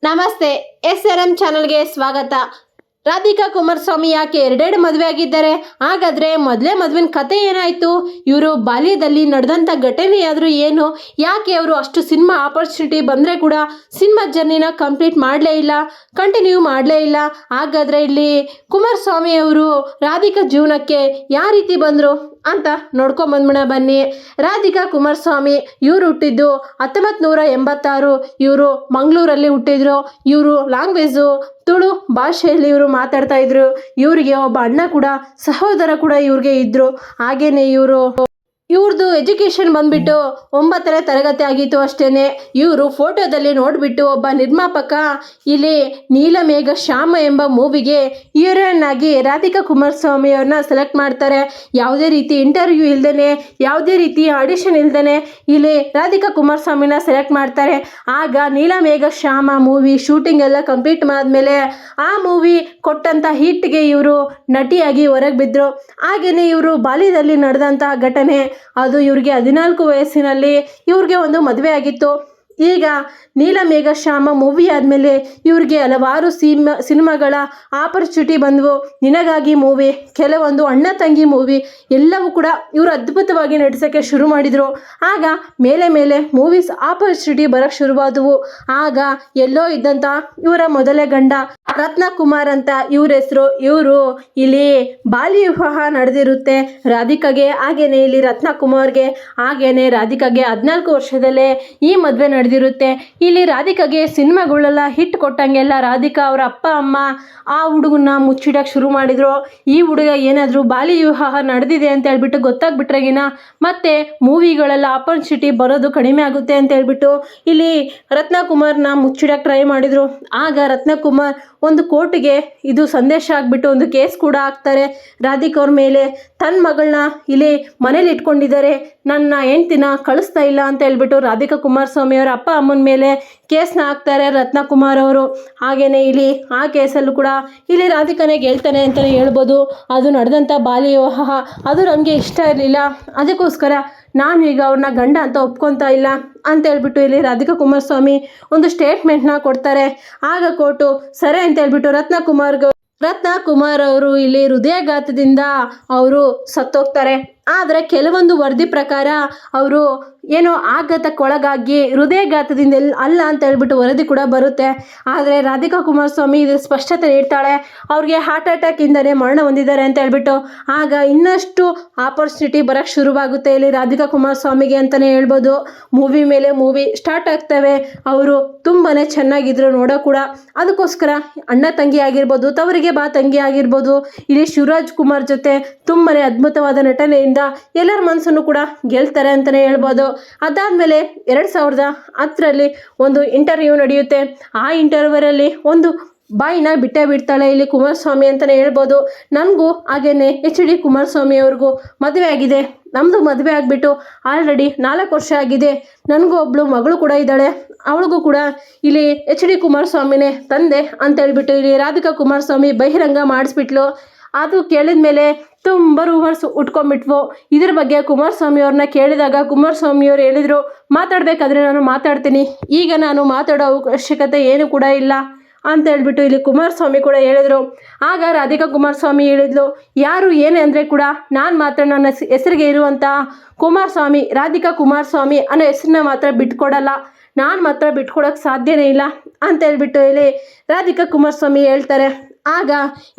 ನಮಸ್ತೆ, SRM ಚಾನಲ್ಗೆ ಸ್ವಾಗತ. ರಾಧಿಕಾ ಕುಮಾರಸ್ವಾಮಿ ಯಾಕೆ ಎರಡೆರಡು ಮದುವೆ ಆಗಿದ್ದಾರೆ? ಹಾಗಾದರೆ ಮೊದಲೇ ಮದುವಿನ ಕತೆ ಏನಾಯಿತು? ಇವರು ಬಾಲ್ಯದಲ್ಲಿ ನಡೆದಂಥ ಘಟನೆ ಆದರೂ ಏನು? ಯಾಕೆ ಅವರು ಅಷ್ಟು ಸಿನಿಮಾ ಆಪರ್ಚುನಿಟಿ ಬಂದರೆ ಕೂಡ ಸಿನಿಮಾ ಜರ್ನಿನ ಕಂಪ್ಲೀಟ್ ಮಾಡಲೇ ಇಲ್ಲ, ಕಂಟಿನ್ಯೂ ಮಾಡಲೇ ಇಲ್ಲ? ಹಾಗಾದರೆ ಇಲ್ಲಿ ಕುಮಾರಸ್ವಾಮಿ ಅವರು ರಾಧಿಕಾ ಜೀವನಕ್ಕೆ ಯಾವ ರೀತಿ ಬಂದರು ಅಂತ ನೋಡ್ಕೊಂಬಂದ್ಬಿಡ ಬನ್ನಿ. ರಾಧಿಕಾ ಕುಮಾರಸ್ವಾಮಿ ಇವರು ಹುಟ್ಟಿದ್ದು 1986. ಇವರು ಮಂಗಳೂರಲ್ಲಿ ಹುಟ್ಟಿದ್ರು. ಇವರು ಲ್ಯಾಂಗ್ವೇಜು ತುಳು ಭಾಷೆಯಲ್ಲಿ ಇವರು ಮಾತಾಡ್ತಾ ಇದ್ರು. ಇವರಿಗೆ ಒಬ್ಬ ಅಣ್ಣ ಕೂಡ ಸಹೋದರ ಕೂಡ ಇವ್ರಿಗೆ ಇದ್ರು. ಹಾಗೇನೆ ಇವ್ರದ್ದು ಎಜುಕೇಷನ್ ಬಂದ್ಬಿಟ್ಟು 9ನೇ ತರಗತಿ ಆಗಿತ್ತು ಅಷ್ಟೇ. ಇವರು ಫೋಟೋದಲ್ಲಿ ನೋಡಿಬಿಟ್ಟು ಒಬ್ಬ ನಿರ್ಮಾಪಕ ಇಲ್ಲಿ ನೀಲಮೇಘ ಶ್ಯಾಮ ಎಂಬ ಮೂವಿಗೆ ಹೀರೋಯಿನ್ ಆಗಿ ರಾಧಿಕಾ ಕುಮಾರಸ್ವಾಮಿ ಅವ್ರನ್ನ ಸೆಲೆಕ್ಟ್ ಮಾಡ್ತಾರೆ. ಯಾವುದೇ ರೀತಿ ಇಂಟರ್ವ್ಯೂ ಇಲ್ದೇ, ಯಾವುದೇ ರೀತಿ ಆಡಿಷನ್ ಇಲ್ದೇ ಇಲ್ಲಿ ರಾಧಿಕಾ ಕುಮಾರಸ್ವಾಮಿನ ಸೆಲೆಕ್ಟ್ ಮಾಡ್ತಾರೆ. ಆಗ ನೀಲಮೇಘ ಶ್ಯಾಮ ಮೂವಿ ಶೂಟಿಂಗ್ ಎಲ್ಲ ಕಂಪ್ಲೀಟ್ ಆದಮೇಲೆ ಆ ಮೂವಿ ಕೊಟ್ಟಂಥ ಹಿಟ್ಗೆ ಇವರು ನಟಿಯಾಗಿ ಹೊರಗೆ ಬಿದ್ದರು. ಹಾಗೆಯೇ ಇವರು ಬಾಲ್ಯದಲ್ಲಿ ನಡೆದಂಥ ಘಟನೆ ಅದು ಇವ್ರಿಗೆ 14 ವಯಸ್ಸಿನಲ್ಲಿ ಇವ್ರಿಗೆ ಒಂದು ಮದುವೆ ಆಗಿತ್ತು. ಈಗ ನೀಲಮೇಘ ಶ್ಯಾಮ ಮೂವಿ ಆದಮೇಲೆ ಇವ್ರಿಗೆ ಹಲವಾರು ಸಿನಿಮಾಗಳ ಆಪರ್ಚುನಿಟಿ ಬಂದವು. ನಿನಗಾಗಿ ಮೂವಿ, ಕೆಲವೊಂದು ಅಣ್ಣ ತಂಗಿ ಮೂವಿ ಎಲ್ಲವೂ ಕೂಡ ಇವರು ಅದ್ಭುತವಾಗಿ ನಟಿಸೋಕ್ಕೆ ಶುರು ಮಾಡಿದರು. ಆಗ ಮೇಲೆ ಮೇಲೆ ಮೂವೀಸ್ ಆಪರ್ಚುನಿಟಿ ಬರೋಕ್ಕೆ ಶುರುವಾದವು. ಆಗ ಎಲ್ಲೋ ಇದ್ದಂಥ ಇವರ ಮೊದಲೇ ಗಂಡ ರತ್ನಕುಮಾರ್ ಅಂತ ಇವ್ರ ಹೆಸರು. ಇವರು ಇಲ್ಲಿ ಬಾಲ್ಯ ವಿವಾಹ ನಡೆದಿರುತ್ತೆ ರಾಧಿಕಾಗೆ, ಹಾಗೇನೆ ಇಲ್ಲಿ ರತ್ನಕುಮಾರ್ಗೆ, ಹಾಗೇನೆ ರಾಧಿಕಾಗೆ 14 ವರ್ಷದಲ್ಲೇ ಈ ಮದುವೆ ನಡೆದಿರುತ್ತೆ. ಇಲ್ಲಿ ರಾಧಿಕಾಗೆ ಸಿನಿಮಾಗಳೆಲ್ಲ ಹಿಟ್ ಕೊಟ್ಟಂಗೆಲ್ಲ ರಾಧಿಕಾ ಅವರ ಅಪ್ಪ ಅಮ್ಮ ಆ ಹುಡುಗನ್ನ ಮುಚ್ಚಿಡಕ್ಕೆ ಶುರು ಮಾಡಿದ್ರು. ಈ ಹುಡುಗ ಏನಾದರೂ ಬಾಲ್ಯ ವಿವಾಹ ನಡೆದಿದೆ ಅಂತ ಹೇಳ್ಬಿಟ್ಟು ಗೊತ್ತಾಗ್ಬಿಟ್ರೆಗಿನ ಮತ್ತೆ ಮೂವಿಗಳೆಲ್ಲ ಆಪರ್ಚುನಿಟಿ ಬರೋದು ಕಡಿಮೆ ಆಗುತ್ತೆ ಅಂತ ಹೇಳ್ಬಿಟ್ಟು ಇಲ್ಲಿ ರತ್ನಕುಮಾರ್ನ ಮುಚ್ಚಿಡಕ್ಕೆ ಟ್ರೈ ಮಾಡಿದರು. ಆಗ ರತ್ನಕುಮಾರ್ ಒಂದು ಕೋರ್ಟ್ಗೆ ಇದು ಸಂದೇಶ ಆಗಿಬಿಟ್ಟು ಒಂದು ಕೇಸ್ ಕೂಡ ಹಾಕ್ತಾರೆ ರಾಧಿಕಾ ಅವ್ರ ಮೇಲೆ. ತನ್ನ ಮಗಳನ್ನ ಇಲ್ಲಿ ಮನೇಲಿ ಇಟ್ಕೊಂಡಿದ್ದಾರೆ, ನನ್ನ ಹೆಂಡ್ತಿನ ಕಳಿಸ್ತಾ ಇಲ್ಲ ಅಂತ ಹೇಳ್ಬಿಟ್ಟು ರಾಧಿಕಾ ಕುಮಾರಸ್ವಾಮಿ ಅವರ ಅಪ್ಪ ಅಮ್ಮನ ಮೇಲೆ ಕೇಸ್ನ ಹಾಕ್ತಾರೆ ರತ್ನಕುಮಾರ್ ಅವರು. ಹಾಗೆಯೇ ಇಲ್ಲಿ ಆ ಕೇಸಲ್ಲೂ ಕೂಡ ಇಲ್ಲಿ ರಾಧಿಕಾನೇ ಗೆಲ್ತಾನೆ ಅಂತಲೇ ಹೇಳ್ಬೋದು. ಅದು ನಡೆದಂಥ ಬಾಲ್ಯ ವಿವಾಹ ಅದು ನಮಗೆ ಇಷ್ಟ ಇರಲಿಲ್ಲ, ಅದಕ್ಕೋಸ್ಕರ ನಾನು ಈಗ ಅವ್ರನ್ನ ಗಂಡ ಅಂತ ಒಪ್ಕೊತಾ ಇಲ್ಲ ಅಂತ ಹೇಳ್ಬಿಟ್ಟು ಇಲ್ಲಿ ರಾಧಿಕಾ ಕುಮಾರಸ್ವಾಮಿ ಒಂದು ಸ್ಟೇಟ್ಮೆಂಟ್ನ ಕೊಡ್ತಾರೆ. ಆಗ ಕೋರ್ಟು ಸರಿ ಅಂತ ಹೇಳ್ಬಿಟ್ಟು ರತ್ನಕುಮಾರ್ ಅವರು ಇಲ್ಲಿ ಹೃದಯಾಘಾತದಿಂದ ಅವರು ಸತ್ತೋಗ್ತಾರೆ. ಆದರೆ ಕೆಲವೊಂದು ವರದಿ ಪ್ರಕಾರ ಅವರು ಏನೋ ಆಘಾತಕ್ಕೊಳಗಾಗಿ ಹೃದಯಾಘಾತದಿಂದ ಅಲ್ಲ ಅಂತ ಹೇಳ್ಬಿಟ್ಟು ವರದಿ ಕೂಡ ಬರುತ್ತೆ. ಆದರೆ ರಾಧಿಕಾ ಕುಮಾರಸ್ವಾಮಿ ಇದು ಸ್ಪಷ್ಟತೆ ನೀಡ್ತಾಳೆ, ಅವ್ರಿಗೆ ಹಾರ್ಟ್ ಅಟ್ಯಾಕಿಂದಲೇ ಮರಣ ಹೊಂದಿದ್ದಾರೆ ಅಂತ ಹೇಳ್ಬಿಟ್ಟು. ಆಗ ಇನ್ನಷ್ಟು ಆಪರ್ಚುನಿಟಿ ಬರೋಕ್ಕೆ ಶುರುವಾಗುತ್ತೆ ಇಲ್ಲಿ ರಾಧಿಕಾ ಕುಮಾರಸ್ವಾಮಿಗೆ ಅಂತಲೇ ಹೇಳ್ಬೋದು. ಮೂವಿ ಮೇಲೆ ಮೂವಿ ಸ್ಟಾರ್ಟ್ ಆಗ್ತವೆ. ಅವರು ತುಂಬಾ ಚೆನ್ನಾಗಿದ್ರು ನೋಡೋ ಕೂಡ. ಅದಕ್ಕೋಸ್ಕರ ಅಣ್ಣ ತಂಗಿ ಆಗಿರ್ಬೋದು, ತವರಿಗೆ ಬಾ ತಂಗಿ ಆಗಿರ್ಬೋದು, ಇಲ್ಲಿ ಶಿವರಾಜ್ ಕುಮಾರ್ ಜೊತೆ ತುಂಬಾ ಅದ್ಭುತವಾದ ನಟನೆಯಿಂದ ಎಲ್ಲರ ಮನಸ್ಸನ್ನು ಕೂಡ ಗೆಲ್ತಾರೆ ಅಂತಲೇ ಹೇಳ್ಬೋದು. ಅದಾದಮೇಲೆ 2010ರಲ್ಲಿ ಒಂದು ಇಂಟರ್ವ್ಯೂ ನಡೆಯುತ್ತೆ. ಆ ಇಂಟರ್ವ್ಯೂರಲ್ಲಿ ಒಂದು ಬಾಯಿನ ಬಿಡ್ತಾಳೆ ಇಲ್ಲಿ ಕುಮಾರಸ್ವಾಮಿ ಅಂತಲೇ ಹೇಳ್ಬೋದು. ನನಗೂ ಹಾಗೇನೆ HD ಕುಮಾರಸ್ವಾಮಿ ಅವ್ರಿಗೂ ಮದುವೆ ಆಗಿದೆ. ನಮ್ಮದು ಮದುವೆ ಆಗಿಬಿಟ್ಟು ಆಲ್ರೆಡಿ 4 ವರ್ಷ ಆಗಿದೆ. ನನಗೂ ಒಬ್ಬಳು ಮಗಳು ಕೂಡ ಇದ್ದಾಳೆ, ಅವಳಿಗೂ ಕೂಡ ಇಲ್ಲಿ HD ಕುಮಾರಸ್ವಾಮಿನೇ ತಂದೆ ಅಂತ ಹೇಳ್ಬಿಟ್ಟು ಇಲ್ಲಿ ರಾಧಿಕಾ ಕುಮಾರಸ್ವಾಮಿ ಬಹಿರಂಗ ಮಾಡಿಸ್ಬಿಟ್ಲು. ಅದು ಕೇಳಿದ ಮೇಲೆ ತುಂಬ ರೂಮರ್ಸ್ ಉಟ್ಕೊಂಡ್ಬಿಟ್ವು. ಇದ್ರ ಬಗ್ಗೆ ಕುಮಾರಸ್ವಾಮಿ ಅವ್ರನ್ನ ಕೇಳಿದಾಗ ಕುಮಾರಸ್ವಾಮಿ ಅವರು ಹೇಳಿದರು, ಮಾತಾಡಬೇಕಾದ್ರೆ ನಾನು ಮಾತಾಡ್ತೀನಿ, ಈಗ ನಾನು ಮಾತಾಡೋ ಅವಶ್ಯಕತೆ ಏನು ಕೂಡ ಇಲ್ಲ ಅಂತ ಹೇಳ್ಬಿಟ್ಟು ಇಲ್ಲಿ ಕುಮಾರಸ್ವಾಮಿ ಕೂಡ ಹೇಳಿದರು. ಆಗ ರಾಧಿಕಾ ಕುಮಾರಸ್ವಾಮಿ ಹೇಳಿದ್ಲು, ಯಾರು ಏನೇ ಅಂದರೆ ಕೂಡ ನಾನು ಮಾತ್ರ ನನ್ನ ಹೆಸರಿಗೆ ಇರುವಂಥ ಕುಮಾರಸ್ವಾಮಿ, ರಾಧಿಕಾ ಕುಮಾರಸ್ವಾಮಿ ಅನ್ನೋ ಹೆಸರನ್ನ ಮಾತ್ರ ಬಿಟ್ಕೊಡಲ್ಲ, ನಾನು ಮಾತ್ರ ಬಿಟ್ಕೊಡೋಕ್ಕೆ ಸಾಧ್ಯನೇ ಇಲ್ಲ ಅಂತ ಹೇಳ್ಬಿಟ್ಟು ಇಲ್ಲಿ ರಾಧಿಕಾ ಕುಮಾರಸ್ವಾಮಿ ಹೇಳ್ತಾರೆ. ಆಗ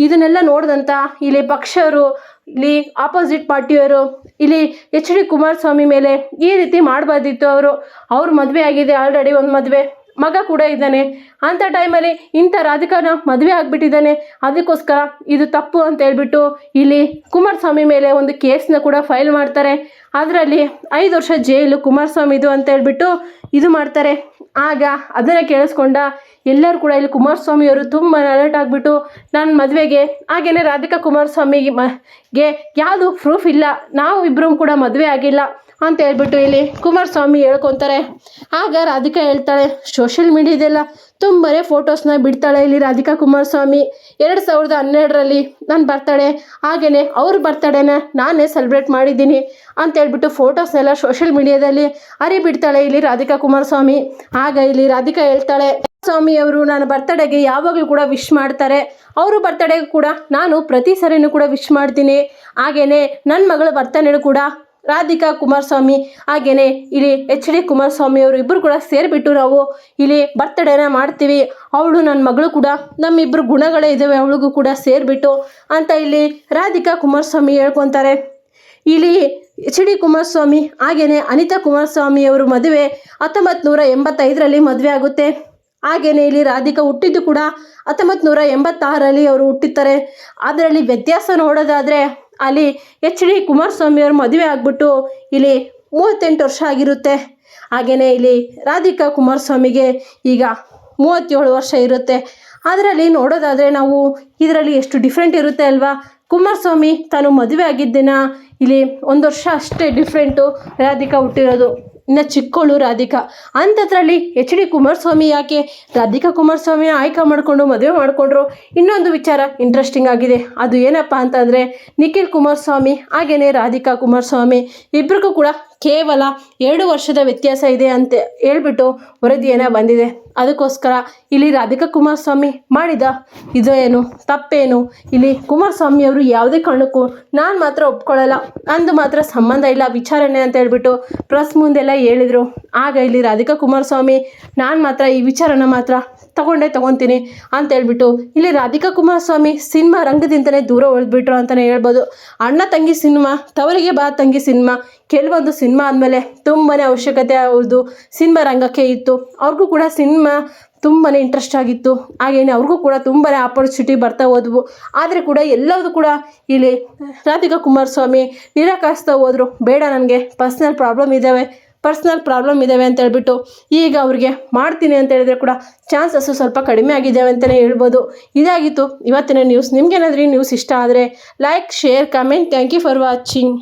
ಇದನ್ನೆಲ್ಲ ನೋಡಿದಂಥ ಇಲ್ಲಿ ಪಕ್ಷವರು, ಇಲ್ಲಿ ಆಪೋಸಿಟ್ ಪಾರ್ಟಿಯವರು ಇಲ್ಲಿ HD ಕುಮಾರಸ್ವಾಮಿ ಮೇಲೆ ಈ ರೀತಿ ಮಾಡಬಾರ್ದಿತ್ತು. ಅವ್ರ ಮದುವೆ ಆಗಿದೆ, ಆಲ್ರೆಡಿ ಒಂದು ಮದುವೆ, ಮಗ ಕೂಡ ಇದ್ದಾನೆ. ಅಂಥ ಟೈಮಲ್ಲಿ ಇಂಥ ರಾಧಿಕಾನ ಮದುವೆ ಆಗಿಬಿಟ್ಟಿದ್ದಾನೆ, ಅದಕ್ಕೋಸ್ಕರ ಇದು ತಪ್ಪು ಅಂತ ಹೇಳ್ಬಿಟ್ಟು ಇಲ್ಲಿ ಕುಮಾರಸ್ವಾಮಿ ಮೇಲೆ ಒಂದು ಕೇಸ್ನ ಕೂಡ ಫೈಲ್ ಮಾಡ್ತಾರೆ. ಅದರಲ್ಲಿ 5 ವರ್ಷ ಜೈಲು ಕುಮಾರಸ್ವಾಮಿದು ಅಂತ ಹೇಳ್ಬಿಟ್ಟು ಇದು ಮಾಡ್ತಾರೆ. ಆಗ ಅದನ್ನು ಕೇಳಿಸ್ಕೊಂಡ ಎಲ್ಲರೂ ಕೂಡ ಇಲ್ಲಿ ಕುಮಾರಸ್ವಾಮಿಯವರು ತುಂಬ ಅಲರ್ಟ್ ಆಗಿಬಿಟ್ಟು ನನ್ನ ಮದುವೆಗೆ ಹಾಗೆಯೇ ರಾಧಿಕಾ ಕುಮಾರಸ್ವಾಮಿಗೆ ಯಾವುದು ಪ್ರೂಫ್ ಇಲ್ಲ, ನಾವು ಇಬ್ಬರೂ ಕೂಡ ಮದುವೆ ಆಗಿಲ್ಲ ಅಂತ ಹೇಳ್ಬಿಟ್ಟು ಇಲ್ಲಿ ಕುಮಾರಸ್ವಾಮಿ ಹೇಳ್ಕೊತಾರೆ. ಆಗ ರಾಧಿಕಾ ಹೇಳ್ತಾಳೆ, ಸೋಷಿಯಲ್ ಮೀಡಿಯಾದೆಲ್ಲ ತುಂಬಾ ಫೋಟೋಸ್ನ ಬಿಡ್ತಾಳೆ ಇಲ್ಲಿ ರಾಧಿಕಾ ಕುಮಾರಸ್ವಾಮಿ. 2012ರಲ್ಲಿ ನನ್ನ ಬರ್ತಡೇ, ಹಾಗೆಯೇ ಅವ್ರ ಬರ್ತಡೇನ ನಾನೇ ಸೆಲೆಬ್ರೇಟ್ ಮಾಡಿದ್ದೀನಿ ಅಂತ ಹೇಳ್ಬಿಟ್ಟು ಫೋಟೋಸ್ನೆಲ್ಲ ಸೋಷಿಯಲ್ ಮೀಡಿಯಾದಲ್ಲಿ ಹರಿಬಿಡ್ತಾಳೆ ಇಲ್ಲಿ ರಾಧಿಕಾ ಕುಮಾರಸ್ವಾಮಿ. ಆಗ ಇಲ್ಲಿ ರಾಧಿಕಾ ಹೇಳ್ತಾಳೆ, ಸ್ವಾಮಿ ಅವರು ನನ್ನ ಬರ್ತಡೇಗೆ ಯಾವಾಗಲೂ ಕೂಡ ವಿಶ್ ಮಾಡ್ತಾರೆ. ಅವರು ಬರ್ತಡೇಗೆ ಕೂಡ ನಾನು ಪ್ರತಿ ಸರಿನೂ ಕೂಡ ವಿಶ್ ಮಾಡ್ತೀನಿ. ಹಾಗೆಯೇ ನನ್ನ ಮಗಳ ಬರ್ತಡೇನೂ ಕೂಡ ರಾಧಿಕಾ ಕುಮಾರಸ್ವಾಮಿ ಹಾಗೆಯೇ ಇಲ್ಲಿ HD ಕುಮಾರಸ್ವಾಮಿ ಅವರು ಇಬ್ಬರು ಕೂಡ ಸೇರಿಬಿಟ್ಟು ನಾವು ಇಲ್ಲಿ ಬರ್ತಡೇನ ಮಾಡ್ತೀವಿ. ಅವಳು ನನ್ನ ಮಗಳು ಕೂಡ ನಮ್ಮಿಬ್ಬರು ಗುಣಗಳೇ ಇದ್ದಾವೆ ಅವಳಿಗೂ ಕೂಡ ಸೇರಿಬಿಟ್ಟು ಅಂತ ಇಲ್ಲಿ ರಾಧಿಕಾ ಕುಮಾರಸ್ವಾಮಿ ಹೇಳ್ಕೊತಾರೆ. ಇಲ್ಲಿ HD ಕುಮಾರಸ್ವಾಮಿ ಹಾಗೆಯೇ ಅನಿತಾ ಕುಮಾರಸ್ವಾಮಿ ಅವರು ಮದುವೆ 1985ರಲ್ಲಿ ಮದುವೆ ಆಗುತ್ತೆ. ಹಾಗೆಯೇ ಇಲ್ಲಿ ರಾಧಿಕಾ ಹುಟ್ಟಿದ್ದು ಕೂಡ 1986ರಲ್ಲಿ ಅವರು ಹುಟ್ಟಿರ್ತಾರೆ. ಅದರಲ್ಲಿ ವ್ಯತ್ಯಾಸ ನೋಡೋದಾದರೆ ಅಲ್ಲಿ HD ಕುಮಾರಸ್ವಾಮಿ ಅವರು ಮದುವೆ ಆಗಿಬಿಟ್ಟು ಇಲ್ಲಿ 38 ವರ್ಷ ಆಗಿರುತ್ತೆ. ಹಾಗೆಯೇ ಇಲ್ಲಿ ರಾಧಿಕಾ ಕುಮಾರಸ್ವಾಮಿಗೆ ಈಗ 37 ವರ್ಷ ಇರುತ್ತೆ. ಅದರಲ್ಲಿ ನೋಡೋದಾದರೆ ನಾವು ಇದರಲ್ಲಿ ಎಷ್ಟು ಡಿಫ್ರೆಂಟ್ ಇರುತ್ತೆ ಅಲ್ವಾ. ಕುಮಾರಸ್ವಾಮಿ ತಾನು ಮದುವೆ ಆಗಿದ್ದಿನ ಇಲ್ಲಿ 1 ವರ್ಷ ಅಷ್ಟೇ ಡಿಫ್ರೆಂಟು ರಾಧಿಕಾ ಹುಟ್ಟಿರೋದು, ಇನ್ನು ಚಿಕ್ಕವಳು ರಾಧಿಕಾ. ಅಂಥದ್ರಲ್ಲಿ HD ಕುಮಾರಸ್ವಾಮಿ ಯಾಕೆ ರಾಧಿಕಾ ಕುಮಾರಸ್ವಾಮಿನ ಆಯ್ಕೆ ಮಾಡಿಕೊಂಡು ಮದುವೆ ಮಾಡಿಕೊಂಡ್ರು. ಇನ್ನೊಂದು ವಿಚಾರ ಇಂಟ್ರೆಸ್ಟಿಂಗ್ ಆಗಿದೆ. ಅದು ಏನಪ್ಪ ಅಂತಂದರೆ ನಿಖಿಲ್ ಕುಮಾರಸ್ವಾಮಿ ಹಾಗೆಯೇ ರಾಧಿಕಾ ಕುಮಾರಸ್ವಾಮಿ ಇಬ್ಬರಿಗೂ ಕೂಡ ಕೇವಲ 2 ವರ್ಷದ ವ್ಯತ್ಯಾಸ ಇದೆ ಅಂತ ಹೇಳ್ಬಿಟ್ಟು ವರದಿಯನ್ನು ಬಂದಿದೆ. ಅದಕ್ಕೋಸ್ಕರ ಇಲ್ಲಿ ರಾಧಿಕಾ ಕುಮಾರಸ್ವಾಮಿ ಮಾಡಿದ ಇದು ಏನು ತಪ್ಪೇನು, ಇಲ್ಲಿ ಕುಮಾರಸ್ವಾಮಿ ಅವರು ಯಾವುದೇ ಕಾರಣಕ್ಕೂ ನಾನು ಮಾತ್ರ ಒಪ್ಕೊಳ್ಳಲ್ಲ, ಅಂದು ಮಾತ್ರ ಸಂಬಂಧ ಇಲ್ಲ ವಿಚಾರಣೆ ಅಂತ ಹೇಳ್ಬಿಟ್ಟು ಪ್ರೆಸ್ ಮುಂದೆಲ್ಲ ಹೇಳಿದರು. ಆಗ ಇಲ್ಲಿ ರಾಧಿಕಾ ಕುಮಾರಸ್ವಾಮಿ ನಾನು ಮಾತ್ರ ಈ ವಿಚಾರನ ಮಾತ್ರ ತಗೊತೀನಿ ಅಂತ ಹೇಳ್ಬಿಟ್ಟು ಇಲ್ಲಿ ರಾಧಿಕಾ ಕುಮಾರಸ್ವಾಮಿ ಸಿನಿಮಾ ರಂಗದಿಂದಲೇ ದೂರ ಉಳಿದ್ಬಿಟ್ರು ಅಂತಲೇ ಹೇಳ್ಬೋದು. ಅಣ್ಣ ತಂಗಿ ಸಿನಿಮಾ, ತವರಿಗೆ ಬಾ ತಂಗಿ ಸಿನಿಮಾ, ಕೆಲವೊಂದು ಸಿನಿಮಾ ಆದಮೇಲೆ ತುಂಬಾ ಅವಶ್ಯಕತೆ ಅವ್ರದ್ದು ಸಿನಿಮಾ ರಂಗಕ್ಕೆ ಇತ್ತು. ಅವ್ರಿಗೂ ಕೂಡ ಸಿನಿಮಾ ತುಂಬಾ ಇಂಟ್ರೆಸ್ಟ್ ಆಗಿತ್ತು. ಹಾಗೆಯೇ ಅವ್ರಿಗೂ ಕೂಡ ತುಂಬಾ ಆಪರ್ಚುನಿಟಿ ಬರ್ತಾ ಹೋದ್ವು. ಆದರೆ ಕೂಡ ಎಲ್ಲದೂ ಕೂಡ ಇಲ್ಲಿ ರಾಧಿಕಾ ಕುಮಾರಸ್ವಾಮಿ ನಿರಾಕರಿಸ್ತಾ ಹೋದರು. ಬೇಡ, ನನಗೆ ಪರ್ಸ್ನಲ್ ಪ್ರಾಬ್ಲಮ್ ಇದ್ದಾವೆ ಅಂತ ಹೇಳ್ಬಿಟ್ಟು ಈಗ ಅವ್ರಿಗೆ ಮಾಡ್ತೀನಿ ಅಂತ ಹೇಳಿದ್ರೆ ಕೂಡ ಚಾನ್ಸಸ್ಸು ಸ್ವಲ್ಪ ಕಡಿಮೆ ಆಗಿದ್ದಾವೆ ಅಂತಲೇ ಹೇಳ್ಬೋದು. ಇದಾಗಿತ್ತು ಇವತ್ತಿನ ನ್ಯೂಸ್. ನಿಮ್ಗೇನಾದ್ರೂ ನ್ಯೂಸ್ ಇಷ್ಟ ಆದರೆ like, share, comment. Thank you for watching.